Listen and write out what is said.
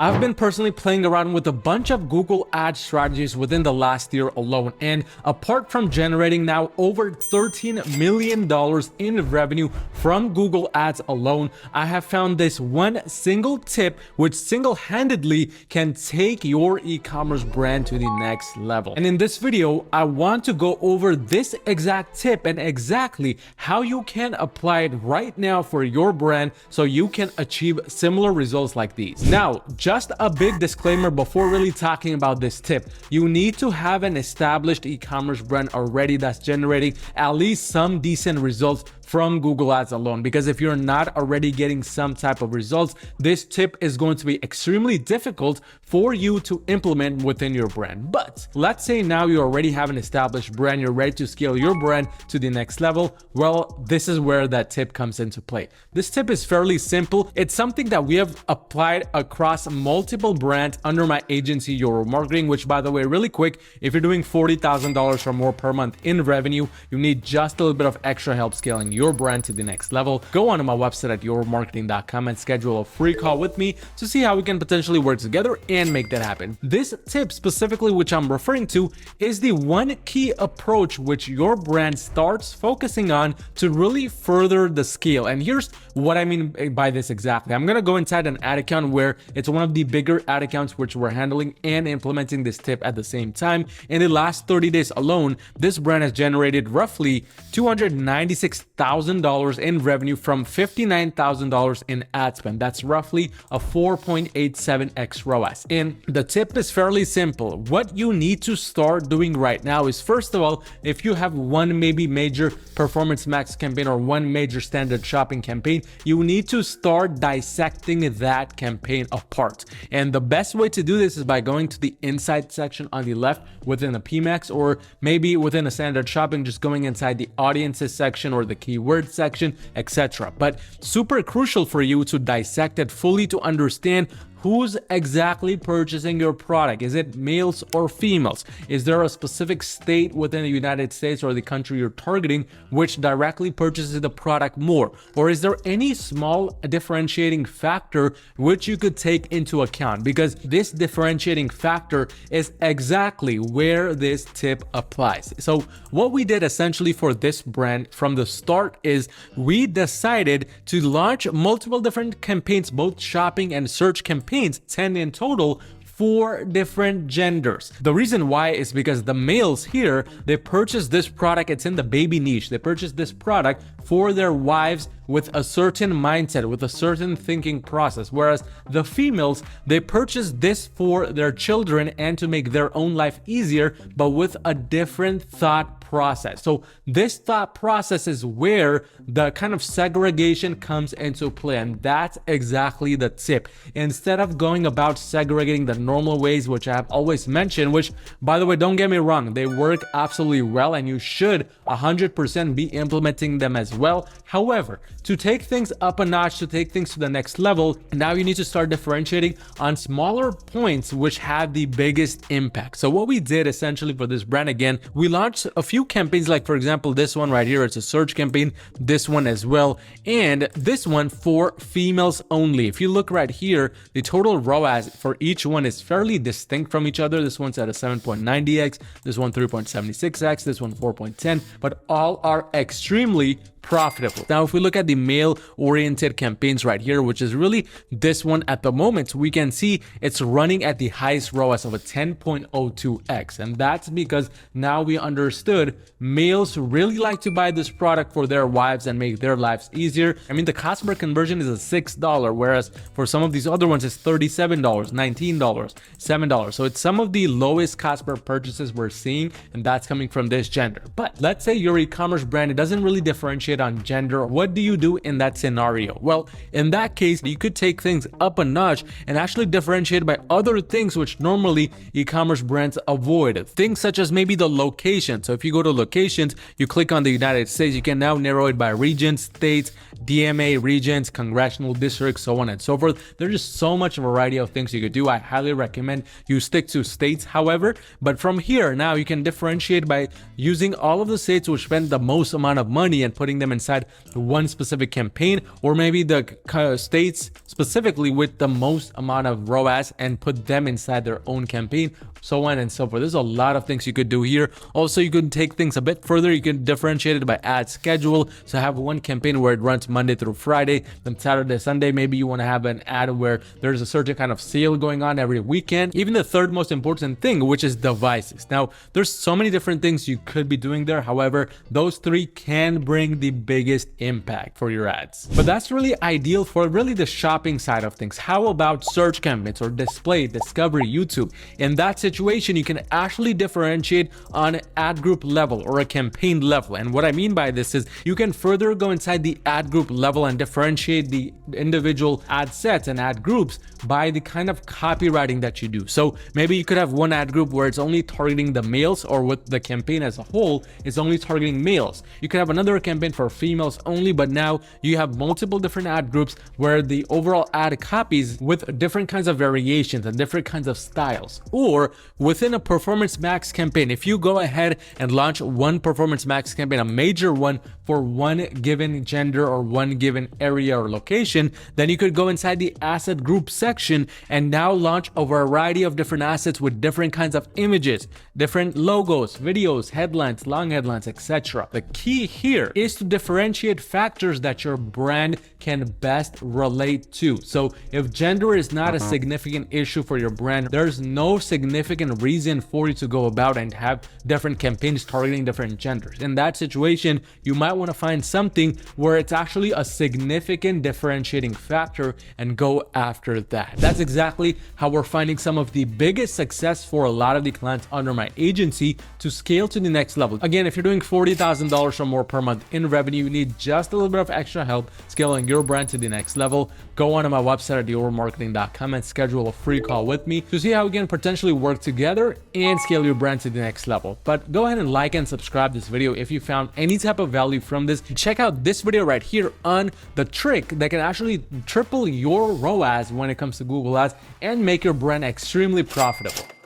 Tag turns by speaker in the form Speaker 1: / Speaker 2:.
Speaker 1: I've been personally playing around with a bunch of Google Ads strategies within the last year alone, and apart from generating now over $13 million in revenue from Google Ads alone, I have found this one single tip which single-handedly can take your e-commerce brand to the next level. And in this video, I want to go over this exact tip and exactly how you can apply it right now for your brand so you can achieve similar results like these. Now, just a big disclaimer before really talking about this tip. You need to have an established e-commerce brand already that's generating at least some decent results from Google Ads alone, because if you're not already getting some type of results, this tip is going to be extremely difficult for you to implement within your brand. But let's say now you already have an established brand, you're ready to scale your brand to the next level. Well, this is where that tip comes into play. This tip is fairly simple. It's something that we have applied across multiple brands under my agency, Your Marketing, which, by the way, really quick, if you're doing $40,000 or more per month in revenue, you need just a little bit of extra help scaling your brand to the next level. Go onto my website at yourmarketing.com and schedule a free call with me to see how we can potentially work together and make that happen. This tip specifically, which I'm referring to, is the one key approach which your brand starts focusing on to really further the scale. And here's what I mean by this exactly. I'm going to go inside an ad account where it's one of the bigger ad accounts which we're handling and implementing this tip at the same time. In the last 30 days alone, this brand has generated roughly $296,000 in revenue from $59,000 in ad spend. That's roughly a 4.87x ROAS. And the tip is fairly simple. What you need to start doing right now is, first of all, if you have one maybe major performance max campaign or one major standard shopping campaign, you need to start dissecting that campaign apart. And the best way to do this is by going to the insight section on the left within a PMax, or maybe within a standard shopping, just going inside the audiences section or the keyword section, etc. But super crucial for you to dissect it fully to understand who's exactly purchasing your product. Is it males or females? Is there a specific state within the United States or the country you're targeting which directly purchases the product more? Or is there any small differentiating factor which you could take into account? Because this differentiating factor is exactly where this tip applies. So what we did essentially for this brand from the start is we decided to launch multiple different campaigns, both shopping and search campaigns, 10 in total, for different genders. The reason why is because the males here, they purchase this product, it's in the baby niche. They purchase this product for their wives with a certain mindset, with a certain thinking process. Whereas the females, they purchase this for their children and to make their own life easier, but with a different thought process. So this thought process is where the kind of segregation comes into play, and that's exactly the tip. Instead of going about segregating the normal ways, which I have always mentioned, which, by the way, don't get me wrong, they work absolutely well and you should 100% be implementing them as well. However, to take things up a notch, to take things to the next level, now you need to start differentiating on smaller points which have the biggest impact. So what we did essentially for this brand, again, we launched a few campaigns, like for example this one right here, it's a search campaign, this one as well, and this one for females only. If you look right here, the total ROAS for each one is fairly distinct from each other. This one's at a 7.90x, this one 3.76x, this one 4.10, but all are extremely profitable. Now, if we look at the male-oriented campaigns right here, which is really this one at the moment, we can see it's running at the highest ROAS of a 10.02x. And that's because now we understood males really like to buy this product for their wives and make their lives easier. I mean, the cost per conversion is a $6, whereas for some of these other ones, it's $37, $19, $7. So it's some of the lowest cost per purchases we're seeing, and that's coming from this gender. But let's say your e-commerce brand, it doesn't really differentiate on gender. What do you do in that scenario? Well, in that case, you could take things up a notch and actually differentiate by other things which normally e-commerce brands avoid. Things such as maybe the location. So if you go to locations, you click on the United States, you can now narrow it by regions, states, DMA regions, congressional districts, so on and so forth. There's just so much variety of things you could do. I highly recommend you stick to states, however, but from here now you can differentiate by using all of the states which spend the most amount of money and putting them them inside one specific campaign, or maybe the states specifically with the most amount of ROAS and put them inside their own campaign, so on and so forth. There's a lot of things you could do here. Also, you could take things a bit further. You can differentiate it by ad schedule. So have one campaign where it runs Monday through Friday, then Saturday, Sunday. Maybe you want to have an ad where there's a certain kind of sale going on every weekend. Even the third most important thing, which is devices. Now, there's so many different things you could be doing there. However, those three can bring the biggest impact for your ads. But that's really ideal for really the shopping side of things. How about search campaigns or display, discovery, YouTube? In that situation, you can actually differentiate on ad group level or a campaign level. And what I mean by this is you can further go inside the ad group level and differentiate the individual ad sets and ad groups by the kind of copywriting that you do. So maybe you could have one ad group where it's only targeting the males, or with the campaign as a whole, it's only targeting males. You could have another campaign for females only, but now you have multiple different ad groups where the overall ad copies with different kinds of variations and different kinds of styles. Or within a Performance Max campaign, if you go ahead and launch one Performance Max campaign, a major one for one given gender or one given area or location, then you could go inside the asset group section and now launch a variety of different assets with different kinds of images, different logos, videos, headlines, long headlines, etc. The key here is to differentiate factors that your brand can best relate to. So if gender is not a significant issue for your brand, there's no significant reason for you to go about and have different campaigns targeting different genders. In that situation, you might want to find something where it's actually a significant differentiating factor and go after that. That's exactly how we're finding some of the biggest success for a lot of the clients under my agency to scale to the next level. Again, if you're doing $40,000 or more per month in revenue, you need just a little bit of extra help scaling your brand to the next level, go on to my website at yourmarketing.com and schedule a free call with me to see how we can potentially work together and scale your brand to the next level. But go ahead and like and subscribe this video if you found any type of value from this. Check out this video right here on the trick that can actually triple your ROAS when it comes to Google Ads and make your brand extremely profitable.